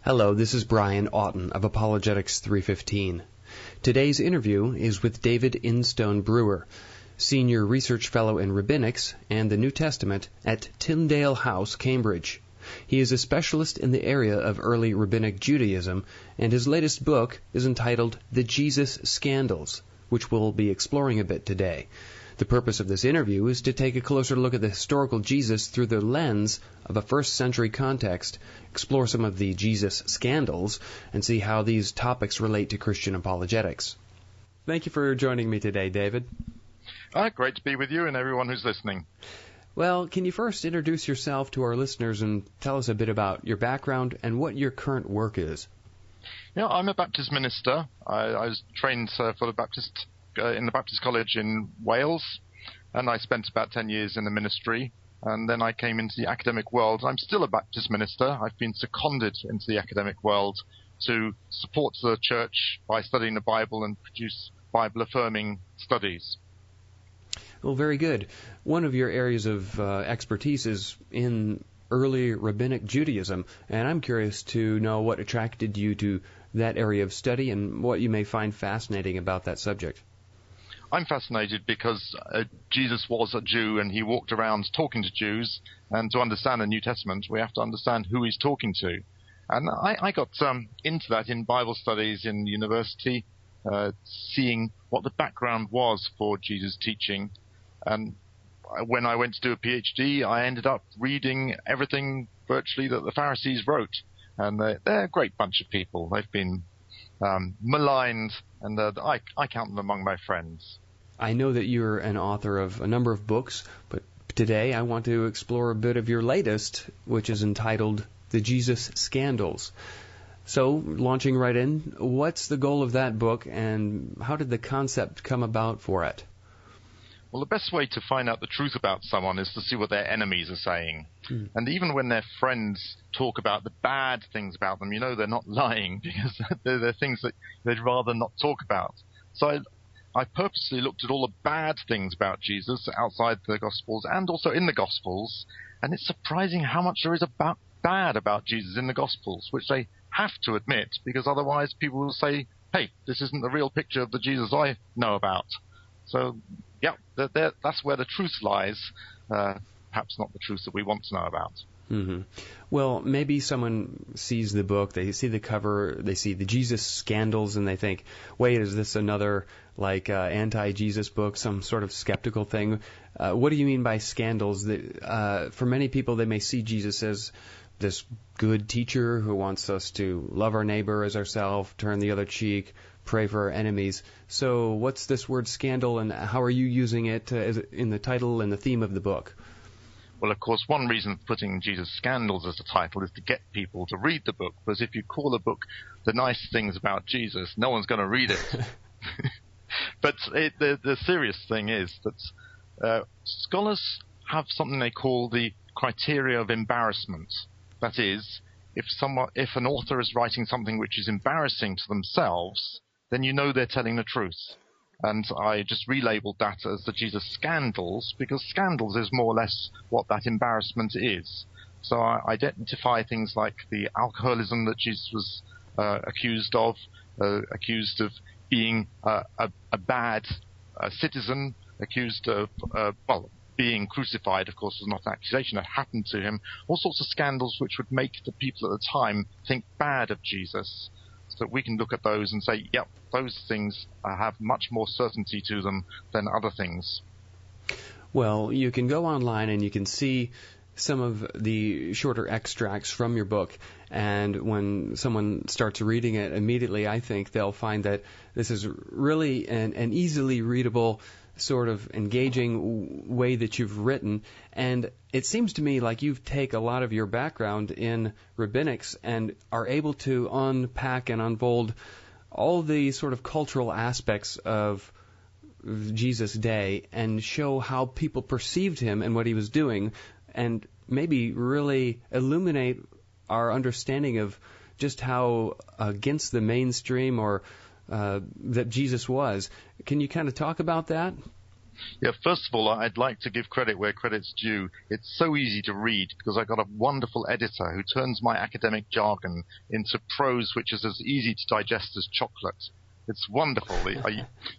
Hello, this is Brian Oughton of Apologetics 315. Today's interview is with David Instone-Brewer, Senior Research Fellow in Rabbinics and the New Testament at Tyndale House, Cambridge. He is a specialist in the area of early Rabbinic Judaism, and his latest book is entitled The Jesus Scandals, which we'll be exploring a bit today. The purpose of this interview is to take a closer look at the historical Jesus through the lens of a first-century context, explore some of the Jesus scandals, and see how these topics relate to Christian apologetics. Thank you for joining me today, David. Great to be with you and everyone who's listening. Well, can you first introduce yourself to our listeners and tell us a bit about your background and what your current work is? Yeah, I'm a Baptist minister. I was trained for the Baptist in the Baptist College in Wales, and I spent about 10 years in the ministry, and then I came into the academic world. I'm still a Baptist minister. I've been seconded into the academic world to support the church by studying the Bible and produce Bible-affirming studies. Well, very good. One of your areas of expertise is in early Rabbinic Judaism, and I'm curious to know what attracted you to that area of study and what you may find fascinating about that subject. I'm fascinated because Jesus was a Jew and he walked around talking to Jews, and to understand the New Testament we have to understand who he's talking to. And I got into that in Bible studies in university, seeing what the background was for Jesus' teaching. And when I went to do a PhD, I ended up reading everything virtually that the Pharisees wrote. And they're a great bunch of people. They've been maligned, and I count them among my friends. I know that you're an author of a number of books, but today I want to explore a bit of your latest, which is entitled The Jesus Scandals. So, launching right in, what's the goal of that book, and how did the concept come about for it? Well, the best way to find out the truth about someone is to see what their enemies are saying. And even when their friends talk about the bad things about them, you know they're not lying, because they're things that they'd rather not talk about. So I purposely looked at all the bad things about Jesus outside the Gospels and also in the Gospels, and it's surprising how much there is bad about Jesus in the Gospels, which they have to admit, because otherwise people will say, hey, this isn't the real picture of the Jesus I know about. So, yeah, that's where the truth lies, perhaps not the truth that we want to know about. Mm-hmm. Well, maybe someone sees the book, they see the cover, they see the Jesus Scandals, and they think, wait, is this another anti-Jesus book, some sort of skeptical thing? What do you mean by scandals? For many people, they may see Jesus as this good teacher who wants us to love our neighbor as ourselves, turn the other cheek, pray for our enemies. So what's this word scandal, and how are you using it in the title and the theme of the book? Well, of course, one reason for putting Jesus Scandals as a title is to get people to read the book, because if you call a book The Nice Things About Jesus, no one's going to read it. But the serious thing is that scholars have something they call the Criteria of Embarrassment. That is, if an author is writing something which is embarrassing to themselves, then you know they're telling the truth. And I just relabeled that as the Jesus Scandals, because scandals is more or less what that embarrassment is. So I identify things like the alcoholism that Jesus was accused of being a bad citizen, accused of, being crucified, of course, was not an accusation that happened to him. All sorts of scandals which would make the people at the time think bad of Jesus. So we can look at those and say, yep, those things have much more certainty to them than other things. Well, you can go online and you can see some of the shorter extracts from your book, and when someone starts reading it, immediately I think they'll find that this is really an easily readable, sort of engaging way that you've written. And it seems to me like you've taken a lot of your background in rabbinics and are able to unpack and unfold all the sort of cultural aspects of Jesus' day and show how people perceived him and what he was doing, and maybe really illuminate our understanding of just how against the mainstream or that Jesus was. Can you kind of talk about that? Yeah, first of all, I'd like to give credit where credit's due. It's so easy to read because I got a wonderful editor who turns my academic jargon into prose which is as easy to digest as chocolate. It's wonderful.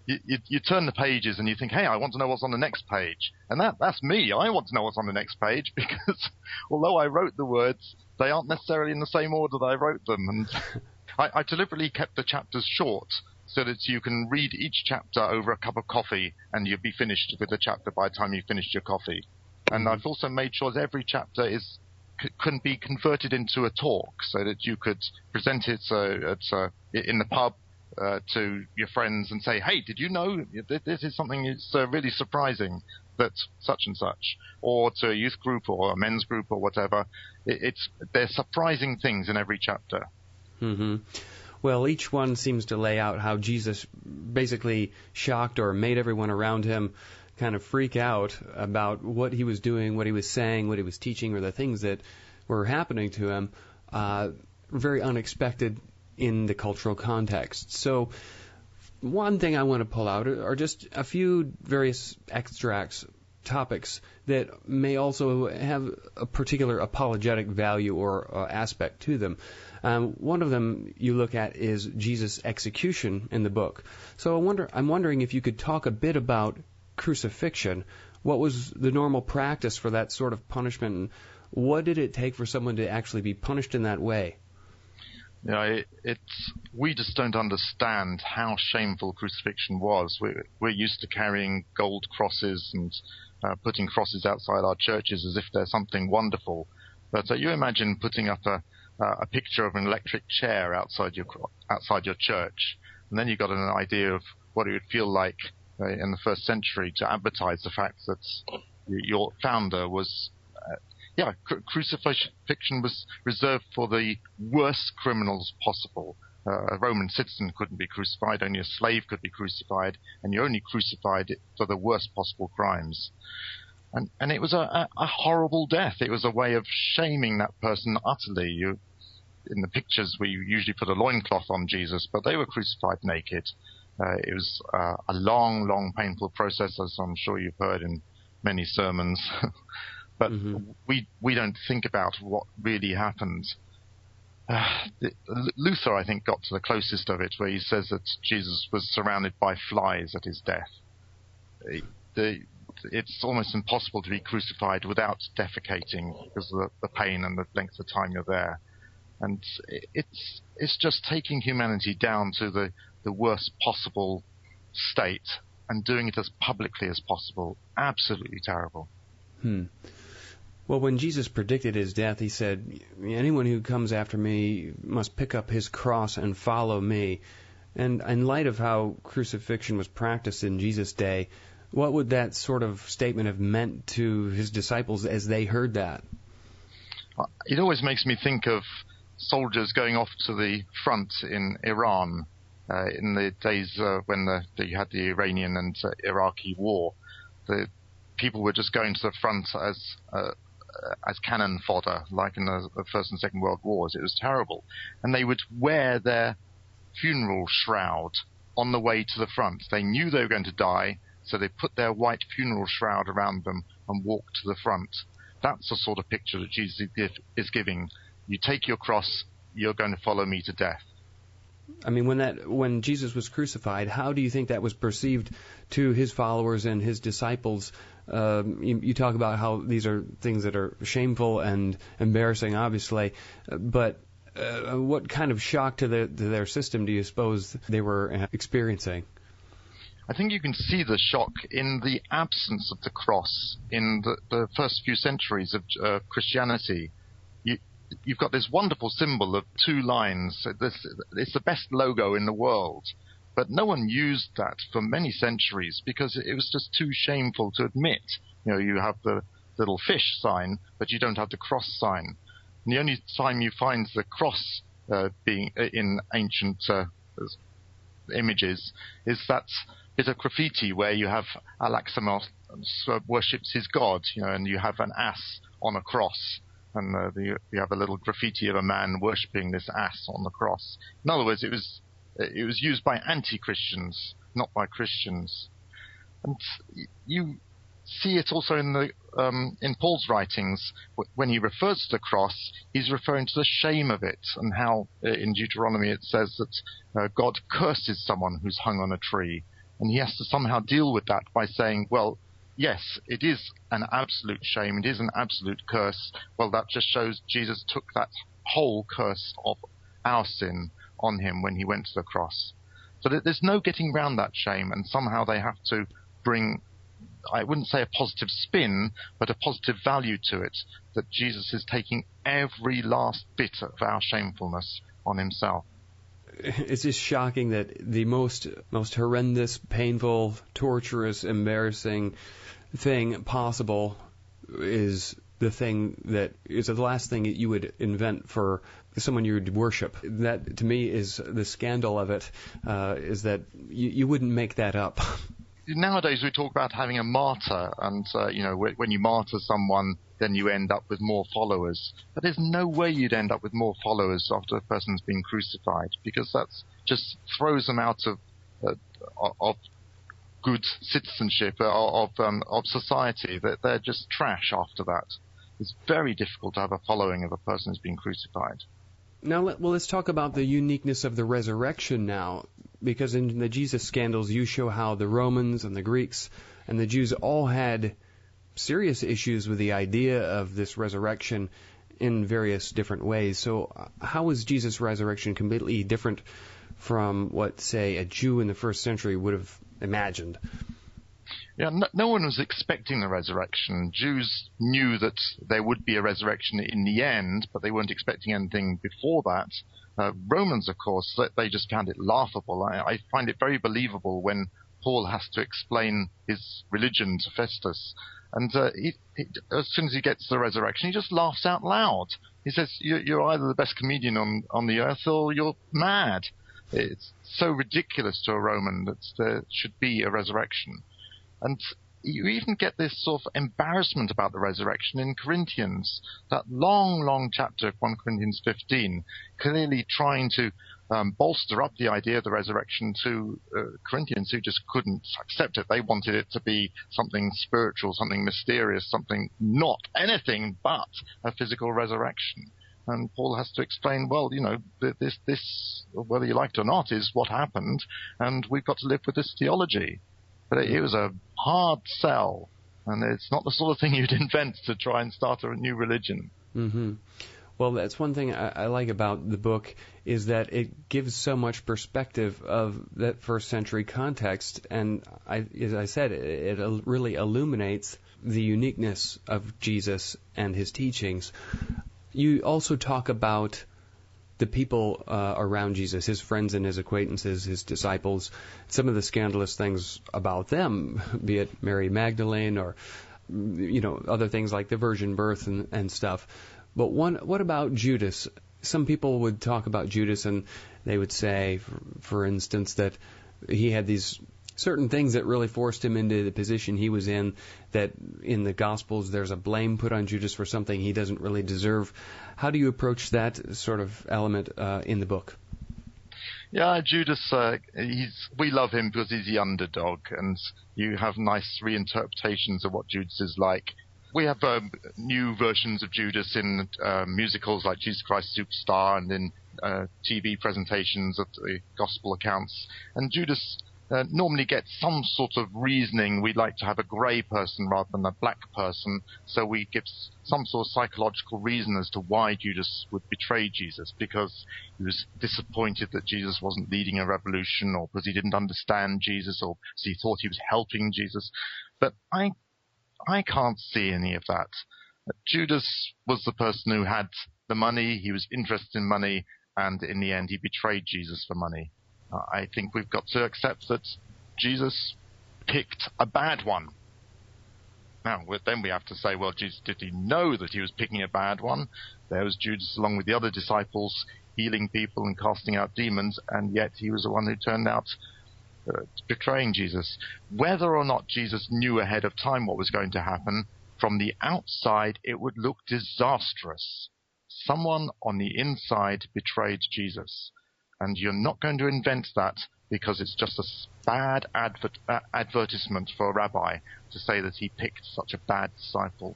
You turn the pages and you think, hey, I want to know what's on the next page. And that's me. I want to know what's on the next page because although I wrote the words, they aren't necessarily in the same order that I wrote them. And I deliberately kept the chapters short so that you can read each chapter over a cup of coffee and you'll be finished with the chapter by the time you finished your coffee. And I've also made sure that every chapter can be converted into a talk so that you could present it in the pub to your friends and say, hey, did you know this is something that's really surprising that such and such, or to a youth group or a men's group or whatever. There's surprising things in every chapter. Mm-hmm. Well, each one seems to lay out how Jesus basically shocked or made everyone around him kind of freak out about what he was doing, what he was saying, what he was teaching, or the things that were happening to him, very unexpected in the cultural context. So one thing I want to pull out are just a few various extracts, topics that may also have a particular apologetic value or aspect to them. One of them you look at is Jesus' execution in the book. So I'm wondering if you could talk a bit about crucifixion. What was the normal practice for that sort of punishment, and what did it take for someone to actually be punished in that way? Yeah, we just don't understand how shameful crucifixion was. We're used to carrying gold crosses and putting crosses outside our churches as if they're something wonderful. But you imagine putting up a picture of an electric chair outside your church, and then you got an idea of what it would feel like in the first century to advertise the fact that your founder was. Crucifixion was reserved for the worst criminals possible. A Roman citizen couldn't be crucified, only a slave could be crucified, and you only crucified for the worst possible crimes. And it was a horrible death. It was a way of shaming that person utterly. In the pictures, we usually put a loincloth on Jesus, but they were crucified naked. It was a long, long, painful process, as I'm sure you've heard in many sermons. But we don't think about what really happened. Luther, I think, got to the closest of it, where he says that Jesus was surrounded by flies at his death. It's almost impossible to be crucified without defecating because of the pain and the length of time you're there. And it's just taking humanity down to the worst possible state and doing it as publicly as possible. Absolutely terrible. Well, when Jesus predicted his death, he said, anyone who comes after me must pick up his cross and follow me. And in light of how crucifixion was practiced in Jesus' day, what would that sort of statement have meant to his disciples as they heard that? It always makes me think of soldiers going off to the front in Iran in the days when you had the Iranian and Iraqi war. The people were just going to the front as cannon fodder, like in the First and Second World Wars. It was terrible. And they would wear their funeral shroud on the way to the front. They knew they were going to die, so they put their white funeral shroud around them and walked to the front. That's the sort of picture that Jesus is giving. You take your cross, you're going to follow me to death. I mean, when Jesus was crucified, how do you think that was perceived to his followers and his disciples? You talk about how these are things that are shameful and embarrassing, obviously, but what kind of shock to their system do you suppose they were experiencing? I think you can see the shock in the absence of the cross in the first few centuries of Christianity. You've got this wonderful symbol of two lines. It's the best logo in the world. But no one used that for many centuries because it was just too shameful to admit. You have the little fish sign, but you don't have the cross sign. And the only time you find the cross being in ancient images is that bit of graffiti where you have Alexamos worships his god, and you have an ass on a cross. And you have a little graffiti of a man worshipping this ass on the cross. In other words, it was used by anti-Christians, not by Christians. And you see it also in Paul's writings. When he refers to the cross, he's referring to the shame of it, and how in Deuteronomy it says that God curses someone who's hung on a tree, and he has to somehow deal with that by saying, well, yes, it is an absolute shame, it is an absolute curse. Well, that just shows Jesus took that whole curse of our sin on him when he went to the cross. So there's no getting around that shame, and somehow they have to bring, I wouldn't say a positive spin, but a positive value to it, that Jesus is taking every last bit of our shamefulness on himself. It's just shocking that the most horrendous, painful, torturous, embarrassing thing possible is the thing that is the last thing that you would invent for someone you would worship. That, to me, is the scandal of it, is that you wouldn't make that up. Nowadays we talk about having a martyr, and when you martyr someone, then you end up with more followers. But there's no way you'd end up with more followers after a person's been crucified, because that just throws them out of good citizenship, of society. That they're just trash after that. It's very difficult to have a following of a person who's been crucified. Now, let's talk about the uniqueness of the resurrection now, because in the Jesus scandals, you show how the Romans and the Greeks and the Jews all had serious issues with the idea of this resurrection in various different ways. So how was Jesus' resurrection completely different from what, say, a Jew in the first century would have imagined? Yeah, no one was expecting the resurrection. Jews knew that there would be a resurrection in the end, but they weren't expecting anything before that. Romans, of course, they just found it laughable. I find it very believable when Paul has to explain his religion to Festus. And as soon as he gets the resurrection, he just laughs out loud. He says, you're either the best comedian on the earth or you're mad. It's so ridiculous to a Roman that there should be a resurrection. And you even get this sort of embarrassment about the resurrection in Corinthians, that long chapter of 1 Corinthians 15, clearly trying to bolster up the idea of the resurrection to Corinthians who just couldn't accept it. They wanted it to be something spiritual, something mysterious, something not anything but a physical resurrection. And Paul has to explain, well, this, whether you like it or not, is what happened, and we've got to live with this theology. But it was a hard sell, and it's not the sort of thing you'd invent to try and start a new religion. Mm-hmm. Well, that's one thing I like about the book, is that it gives so much perspective of that first century context, and as I said, it really illuminates the uniqueness of Jesus and his teachings. You also talk about the people around Jesus, his friends and his acquaintances, his disciples, some of the scandalous things about them, be it Mary Magdalene or other things like the virgin birth and stuff. But what about Judas? Some people would talk about Judas and they would say, for instance, that he had these certain things that really forced him into the position he was in, that in the Gospels there's a blame put on Judas for something he doesn't really deserve. How do you approach that sort of element in the book? Yeah, Judas, we love him because he's the underdog, and you have nice reinterpretations of what Judas is like. We have new versions of Judas in musicals like Jesus Christ Superstar, and in TV presentations of the Gospel accounts. And Judas normally gets some sort of reasoning. We'd like to have a grey person rather than a black person, so we give some sort of psychological reason as to why Judas would betray Jesus, because he was disappointed that Jesus wasn't leading a revolution, or because he didn't understand Jesus, or because he thought he was helping Jesus. But I can't see any of that. Judas was the person who had the money, he was interested in money, and in the end he betrayed Jesus for money. I think we've got to accept that Jesus picked a bad one. Now, then we have to say, well, Jesus, did he know that he was picking a bad one? There was Judas along with the other disciples healing people and casting out demons, and yet he was the one who turned out betraying Jesus. Whether or not Jesus knew ahead of time what was going to happen, from the outside it would look disastrous. Someone on the inside betrayed Jesus. and you're not going to invent that because it's just a bad advertisement for a rabbi to say that he picked such a bad disciple.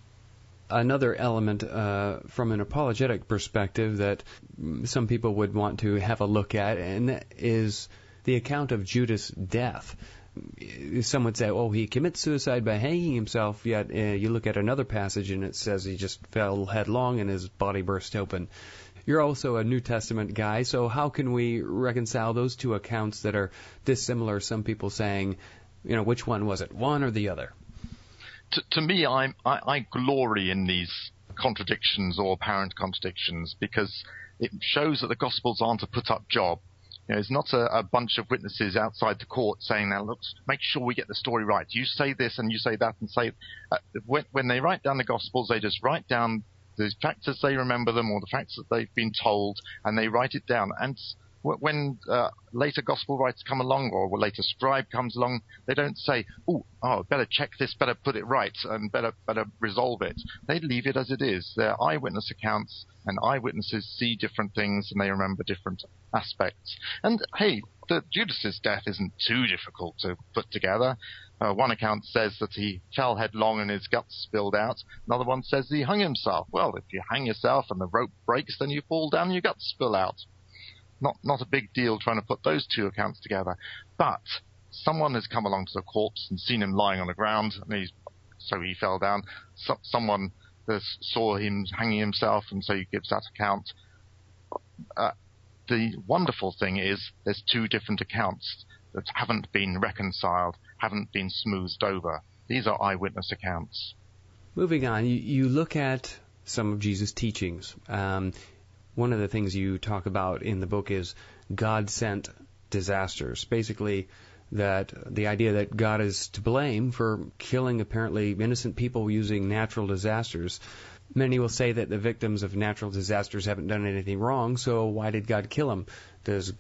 Another element from an apologetic perspective that some people would want to have a look at, and that is the account of Judas' death. Some would say, oh, he commits suicide by hanging himself, yet you look at another passage and it says he just fell headlong and his body burst open. You're also a New Testament guy, so how can we reconcile those two accounts that are dissimilar? Some people saying, which one was it, one or the other? To me, I glory in these contradictions or apparent contradictions because it shows that the Gospels aren't a put-up job. It's not a bunch of witnesses outside the court saying, now, look, make sure we get the story right. You say this and you say that and say... when they write down the Gospels, they just write down the facts as they remember them or the facts that they've been told, and they write it down. And when later gospel writers come along or a later scribe comes along, they don't say, better check this, better put it right, and better resolve it. They leave it as it is. They're eyewitness accounts, and eyewitnesses see different things and they remember different aspects. And hey, the Judas's death isn't too difficult to put together. One account says that he fell headlong and his guts spilled out. Another one says he hung himself. Well, if you hang yourself and the rope breaks, then you fall down and your guts spill out. Not a big deal trying to put those two accounts together. But someone has come along to the corpse and seen him lying on the ground, and so he fell down. Someone saw him hanging himself, and so he gives that account. The wonderful thing is there's two different accounts that haven't been reconciled, haven't been smoothed over. These are eyewitness accounts. Moving on, you look at some of Jesus' teachings. One of the things you talk about in the book is God-sent disasters. Basically, that the idea that God is to blame for killing apparently innocent people using natural disasters. Many will say that the victims of natural disasters haven't done anything wrong, so why did God kill them? Does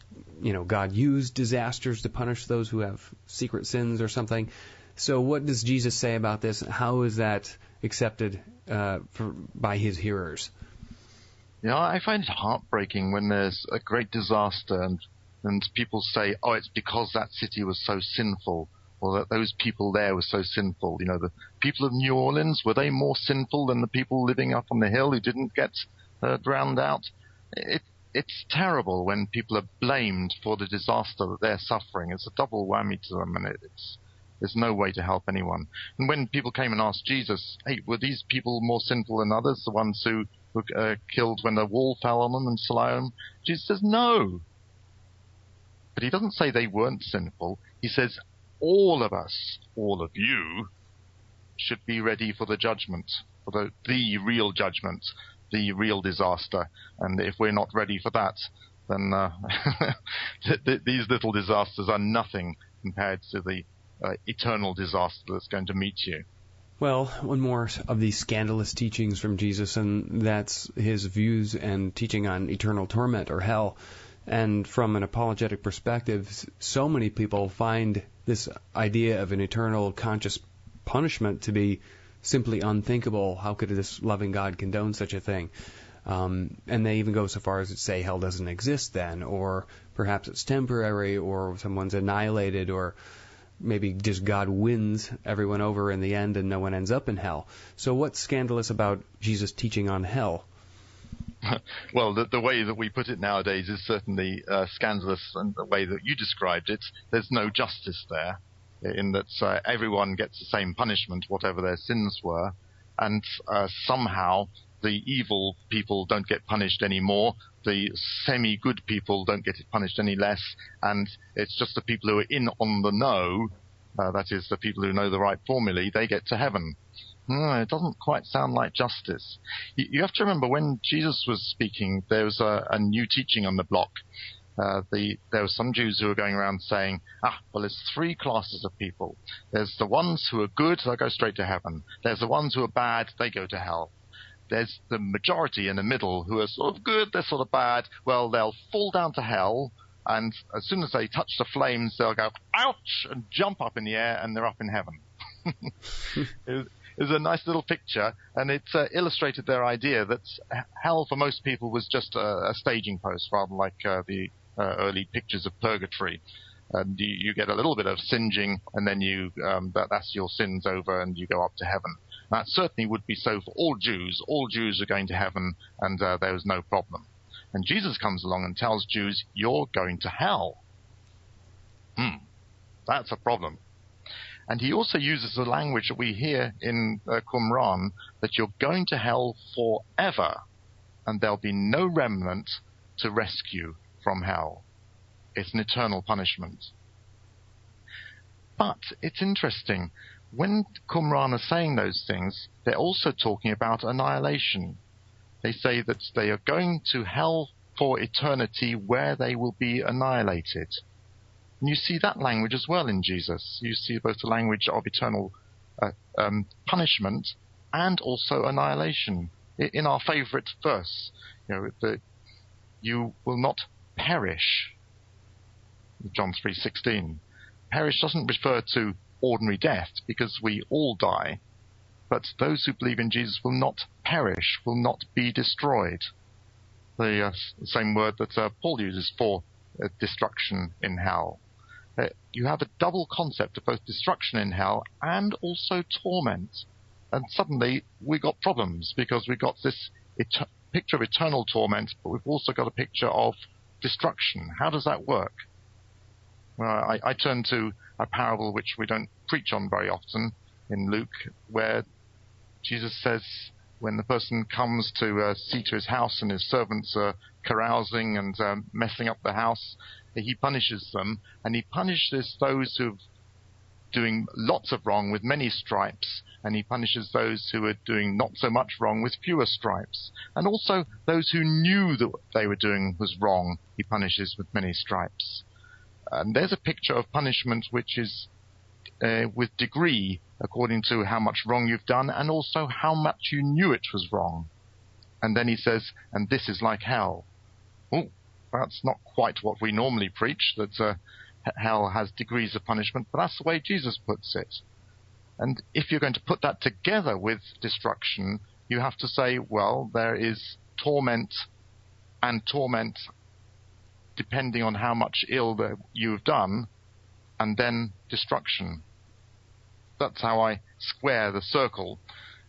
God use disasters to punish those who have secret sins or something? So what does Jesus say about this? How is that accepted by his hearers? I find it heartbreaking when there's a great disaster and people say, it's because that city was so sinful, or that those people there were so sinful. The people of New Orleans, were they more sinful than the people living up on the hill who didn't get drowned out? It's terrible when people are blamed for the disaster that they're suffering. It's a double whammy to them, and there's no way to help anyone. And when people came and asked Jesus, hey, were these people more sinful than others, the ones who were killed when the wall fell on them in Siloam? Jesus says no. But he doesn't say they weren't sinful. He says all of us, all of you, should be ready for the judgment, for the real judgment, the real disaster. And if we're not ready for that, then these little disasters are nothing compared to the eternal disaster that's going to meet you. Well, one more of these scandalous teachings from Jesus, and that's his views and teaching on eternal torment or hell. And from an apologetic perspective, so many people find this idea of an eternal conscious punishment to be simply unthinkable. How could this loving God condone such a thing? And they even go so far as to say hell doesn't exist then, or perhaps it's temporary, or someone's annihilated, or maybe just God wins everyone over in the end and no one ends up in hell. So what's scandalous about Jesus' teaching on hell? Well, the way that we put it nowadays is certainly scandalous, and the way that you described it, there's no justice there, in that everyone gets the same punishment, whatever their sins were, and somehow the evil people don't get punished anymore, the semi-good people don't get punished any less, and it's just the people who are in on the know, that is, the people who know the right formulae, they get to heaven. It doesn't quite sound like justice. You have to remember, when Jesus was speaking, there was a new teaching on the block. There were some Jews who were going around saying, there's three classes of people. There's the ones who are good, they'll go straight to heaven. There's the ones who are bad, they go to hell. There's the majority in the middle who are sort of good, they're sort of bad. Well, they'll fall down to hell, and as soon as they touch the flames, they'll go, ouch, and jump up in the air, and they're up in heaven. It was a nice little picture, and it illustrated their idea that hell for most people was just a staging post, rather like the early pictures of purgatory. And you get a little bit of singeing, and then that's your sins over, and you go up to heaven. That certainly would be so for all Jews. All Jews are going to heaven, and there was no problem. And Jesus comes along and tells Jews, you're going to hell. That's a problem. And he also uses the language that we hear in Qumran, that you're going to hell forever, and there'll be no remnant to rescue from hell. It's an eternal punishment. But it's interesting. When Qumran are saying those things, they're also talking about annihilation. They say that they are going to hell for eternity where they will be annihilated. And you see that language as well in Jesus. You see both the language of eternal punishment and also annihilation. In our favorite verse, you will not perish. John 3:16. Perish doesn't refer to ordinary death, because we all die, but those who believe in Jesus will not perish, will not be destroyed. The same word that Paul uses for destruction in hell. You have a double concept of both destruction in hell and also torment. And suddenly we got problems, because we've got this picture of eternal torment, but we've also got a picture of destruction. How does that work? Well, I turn to a parable which we don't preach on very often in Luke, where Jesus says when the person comes to see to his house and his servants are carousing and messing up the house, he punishes them, and he punishes those who are doing lots of wrong with many stripes, and he punishes those who are doing not so much wrong with fewer stripes. And also those who knew that what they were doing was wrong, he punishes with many stripes. And there's a picture of punishment which is with degree, according to how much wrong you've done and also how much you knew it was wrong. And then he says, and this is like hell. Oh, that's not quite what we normally preach, that hell has degrees of punishment, but that's the way Jesus puts it. And if you're going to put that together with destruction, you have to say, well, there is torment, and torment depending on how much ill that you've done, and then destruction. That's how I square the circle.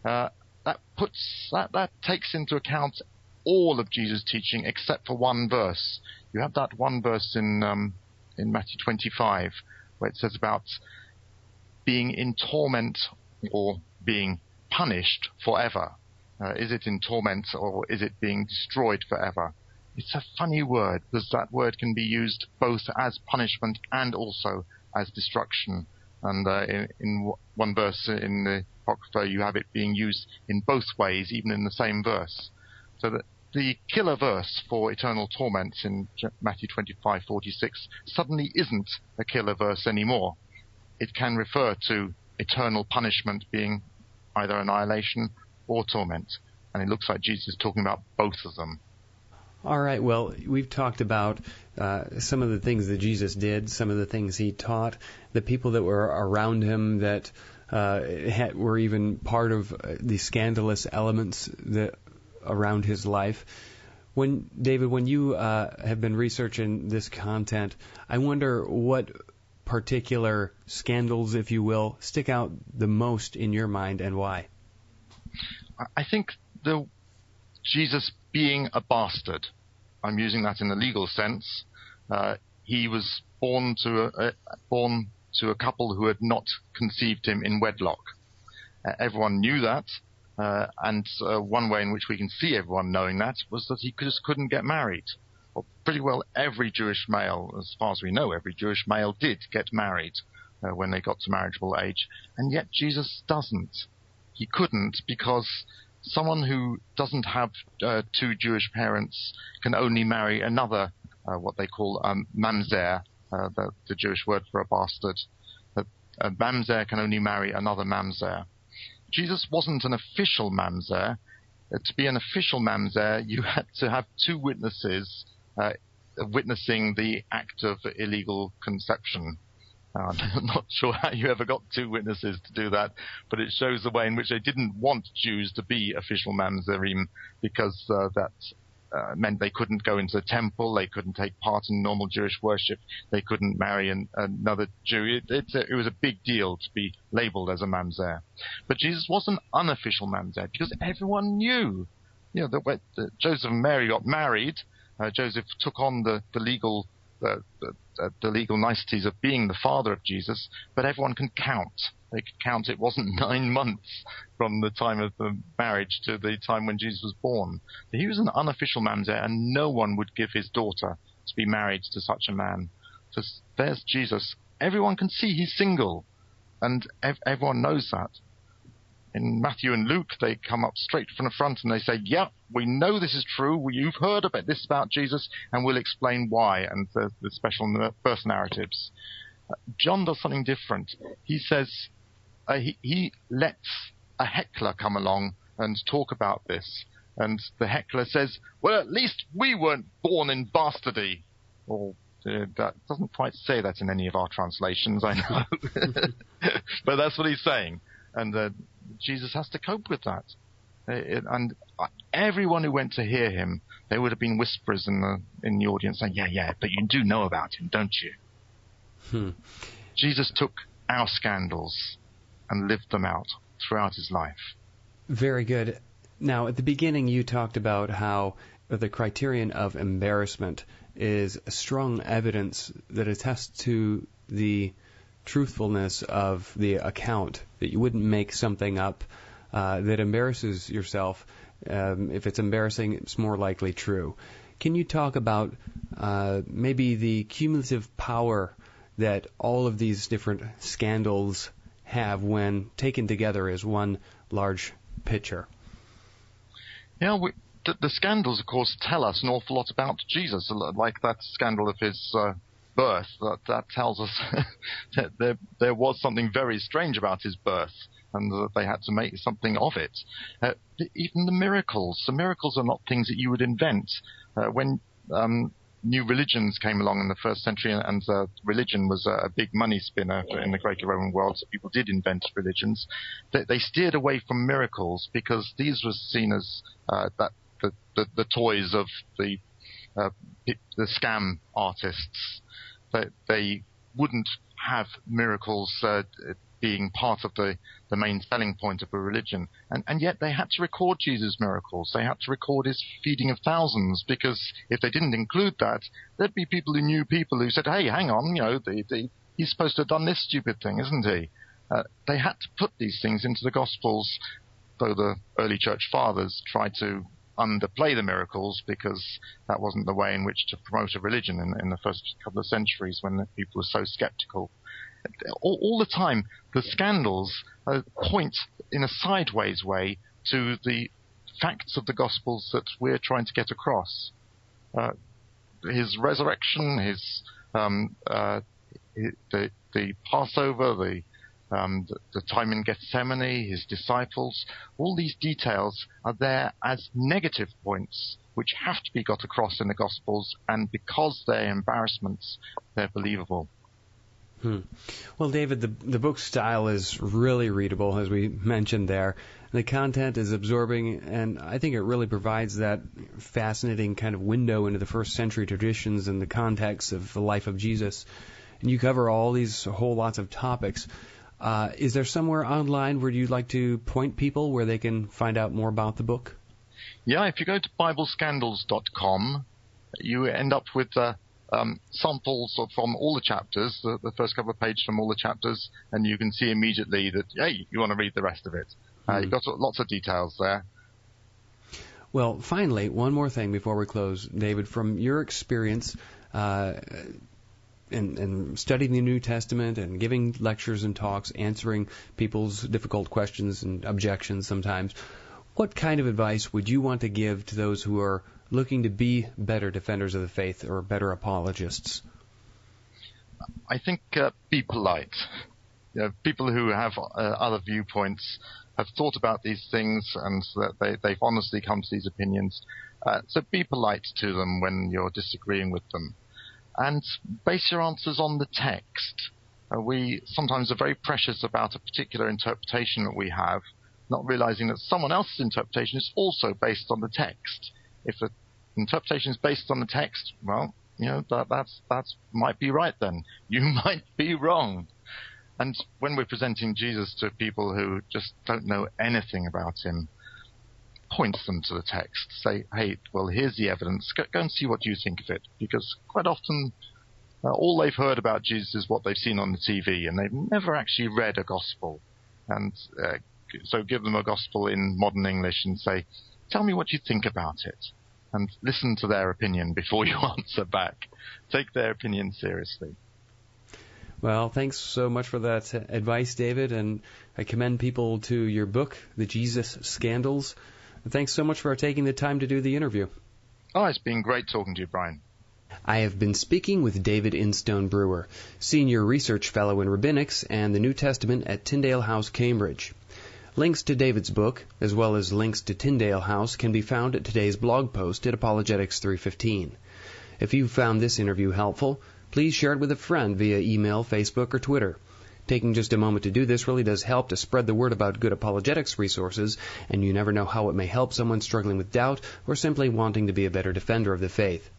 That takes into account all of Jesus' teaching except for one verse. You have that one verse in Matthew 25, where it says about being in torment or being punished forever. Is it in torment or is it being destroyed forever? It's a funny word, because that word can be used both as punishment and also as destruction. And in one verse in the Apocrypha, you have it being used in both ways, even in the same verse. So that the killer verse for eternal torment in Matthew 25:46 suddenly isn't a killer verse anymore. It can refer to eternal punishment being either annihilation or torment. And it looks like Jesus is talking about both of them. All right, well, we've talked about some of the things that Jesus did, some of the things he taught, the people that were around him that were even part of the scandalous elements that around his life. David, when you have been researching this content, I wonder what particular scandals, if you will, stick out the most in your mind and why? I think Jesus being a bastard. I'm using that in the legal sense. He was born to a couple who had not conceived him in wedlock. Everyone knew that, and one way in which we can see everyone knowing that was that he just couldn't get married. Well, pretty well every Jewish male, as far as we know, every Jewish male did get married when they got to marriageable age, and yet Jesus doesn't. He couldn't, because someone who doesn't have two Jewish parents can only marry another, what they call mamzer, the Jewish word for a bastard. A mamzer can only marry another mamzer. Jesus wasn't an official mamzer. To be an official mamzer, you had to have two witnesses witnessing the act of illegal conception. I'm not sure how you ever got two witnesses to do that, but it shows the way in which they didn't want Jews to be official mamzerim, because that meant they couldn't go into the temple, they couldn't take part in normal Jewish worship, they couldn't marry another Jew. It was a big deal to be labeled as a mamzer. But Jesus was an unofficial mamzer because everyone knew, that Joseph and Mary got married. Joseph took on the legal niceties of being the father of Jesus, but everyone can count. They could count it wasn't 9 months from the time of the marriage to the time when Jesus was born. He was an unofficial mamzer, and no one would give his daughter to be married to such a man. So there's Jesus. Everyone can see he's single, and everyone knows that. In Matthew and Luke, they come up straight from the front and they say, yeah, we know this is true. You've heard about this about Jesus, and we'll explain why, and the special verse narratives. John does something different. He says he lets a heckler come along and talk about this. And the heckler says, well, at least we weren't born in bastardy. Or that doesn't quite say that in any of our translations, I know. But that's what he's saying. And Jesus has to cope with that. And everyone who went to hear him, there would have been whisperers in the audience saying, yeah, but you do know about him, don't you? Jesus took our scandals and lived them out throughout his life. Very good. Now, at the beginning, you talked about how the criterion of embarrassment is strong evidence that attests to the truthfulness of the account, that you wouldn't make something up that embarrasses yourself. If it's embarrassing, it's more likely true. Can you talk about maybe the cumulative power that all of these different scandals have when taken together as one large picture? Yeah, the scandals, of course, tell us an awful lot about Jesus, like that scandal of his birth. That tells us that there was something very strange about his birth, and that they had to make something of it. Even the miracles are not things that you would invent. When new religions came along in the first century, and religion was a big money spinner in the Greco-Roman world, so people did invent religions. They steered away from miracles because these were seen as the toys of the scam artists. They wouldn't have miracles being part of the main selling point of a religion. And yet they had to record Jesus' miracles. They had to record his feeding of thousands, because if they didn't include that, there'd be people who knew people who said, hey, hang on, he's supposed to have done this stupid thing, isn't he? They had to put these things into the Gospels, though the early church fathers tried to underplay the miracles, because that wasn't the way in which to promote a religion in the first couple of centuries when people were so skeptical. All the time, the scandals point in a sideways way to the facts of the Gospels that we're trying to get across. His resurrection, the Passover, the time in Gethsemane, his disciples, all these details are there as negative points which have to be got across in the Gospels, and because they're embarrassments, they're believable. Well, David, the book's style is really readable, as we mentioned there. The content is absorbing, and I think it really provides that fascinating kind of window into the first century traditions and the context of the life of Jesus. And you cover all these whole lots of topics. Is there somewhere online where you'd like to point people where they can find out more about the book? Yeah, if you go to biblescandals.com, you end up with samples from all the chapters, the first couple of pages from all the chapters, and you can see immediately that, hey, you want to read the rest of it. You've got lots of details there. Well, finally, one more thing before we close, David. From your experience in studying the New Testament and giving lectures and talks, answering people's difficult questions and objections sometimes, what kind of advice would you want to give to those who are looking to be better defenders of the faith or better apologists? I think be polite. People who have other viewpoints have thought about these things, and that they've honestly come to these opinions. So be polite to them when you're disagreeing with them. And base your answers on the text. We sometimes are very precious about a particular interpretation that we have, not realizing that someone else's interpretation is also based on the text. If the interpretation is based on the text, well, that's might be right then. You might be wrong. And when we're presenting Jesus to people who just don't know anything about him, point them to the text. Say, hey, well, here's the evidence. Go and see what you think of it. Because quite often, all they've heard about Jesus is what they've seen on the TV, and they've never actually read a gospel. And so give them a gospel in modern English and say, tell me what you think about it. And listen to their opinion before you answer back. Take their opinion seriously. Well, thanks so much for that advice, David, and I commend people to your book, The Jesus Scandals. Thanks so much for taking the time to do the interview. Oh, it's been great talking to you, Brian. I have been speaking with David Instone-Brewer, Senior Research Fellow in Rabbinics and the New Testament at Tyndale House, Cambridge. Links to David's book, as well as links to Tyndale House, can be found at today's blog post at Apologetics 315. If you found this interview helpful, please share it with a friend via email, Facebook, or Twitter. Taking just a moment to do this really does help to spread the word about good apologetics resources, and you never know how it may help someone struggling with doubt or simply wanting to be a better defender of the faith.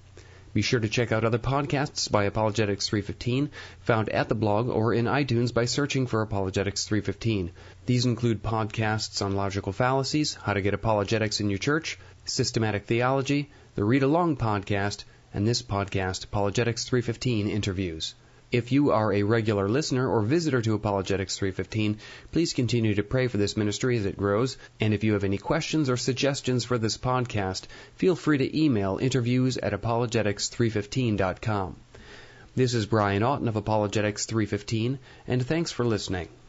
Be sure to check out other podcasts by Apologetics 315, found at the blog or in iTunes by searching for Apologetics 315. These include podcasts on logical fallacies, how to get apologetics in your church, systematic theology, the Read Along podcast, and this podcast, Apologetics 315 Interviews. If you are a regular listener or visitor to Apologetics 315, please continue to pray for this ministry as it grows. And if you have any questions or suggestions for this podcast, feel free to email interviews@apologetics315.com. This is Brian Oughton of Apologetics 315, and thanks for listening.